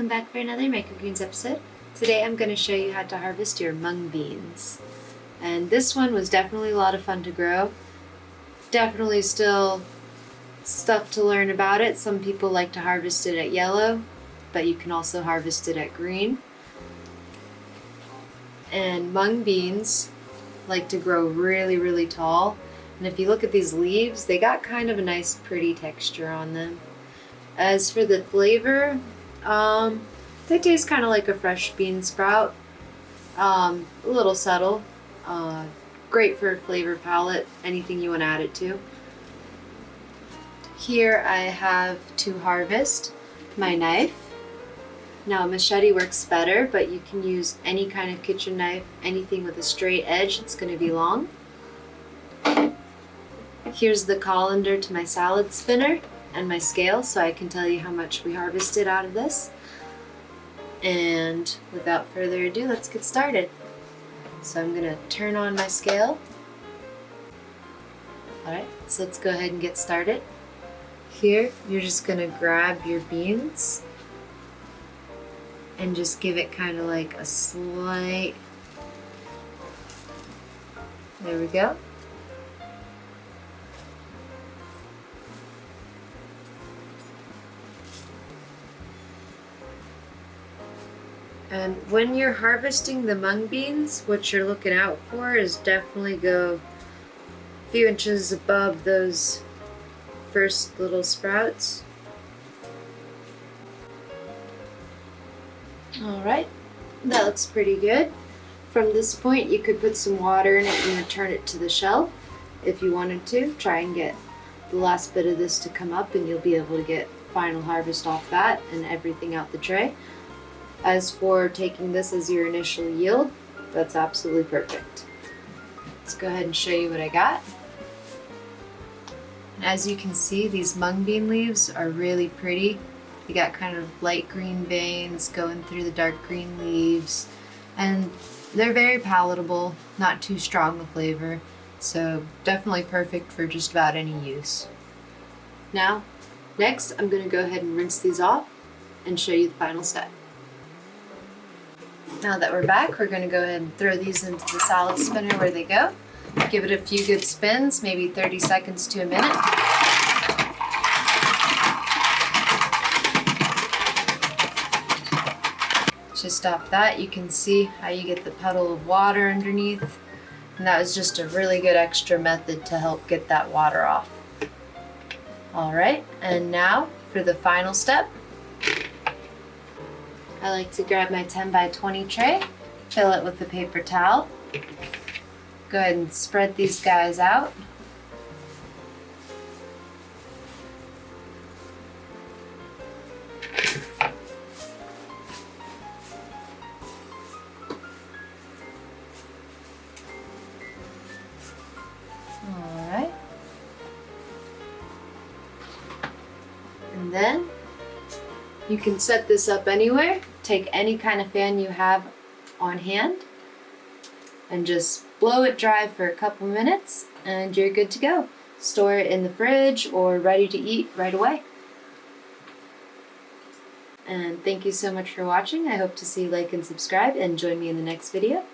welcome back for another Microgreens episode. Today I'm going to show you how to harvest your mung beans. And this one was definitely a lot of fun to grow. Definitely still stuff to learn about it. Some people like to harvest it at yellow, but you can also harvest it at green. And mung beans like to grow really, really tall. And if you look at these leaves, they got kind of a nice pretty texture on them. As for the flavor, they taste kind of like a fresh bean sprout. A little subtle. Great for a flavor palette, anything you want to add it to. Here I have to harvest my knife. Now a machete works better, but you can use any kind of kitchen knife, anything with a straight edge. It's going to be long. Here's the colander to my salad spinner and my scale, so I can tell you how much we harvested out of this. And without further ado, let's get started. So I'm gonna turn on my scale. Alright, so let's go ahead and get started. Here, you're just gonna grab your beans and just give it kind of like a slight, there we go. And when you're harvesting the mung beans, what you're looking out for is definitely go a few inches above those first little sprouts. Alright, that looks pretty good. From this point you could put some water in it and return it to the shelf if you wanted to. Try and get the last bit of this to come up and you'll be able to get final harvest off that and everything out the tray. As for taking this as your initial yield, that's absolutely perfect. Let's go ahead and show you what I got. As you can see, these mung bean leaves are really pretty. You got kind of light green veins going through the dark green leaves, and they're very palatable, not too strong the flavor, so definitely perfect for just about any use. Now, next I'm going to go ahead and rinse these off and show you the final step. Now that we're back, we're going to go ahead and throw these into the salad spinner where they go. Give it a few good spins, maybe 30 seconds to a minute. To stop that, you can see how you get the puddle of water underneath. And that was just a really good extra method to help get that water off. Alright, and now for the final step. I like to grab my 10 by 20 tray, fill it with a paper towel. Go ahead and spread these guys out. Alright. And then you can set this up anywhere. Take any kind of fan you have on hand and just blow it dry for a couple minutes and you're good to go. Store it in the fridge or ready to eat right away. And thank you so much for watching. I hope to see you like and subscribe and join me in the next video.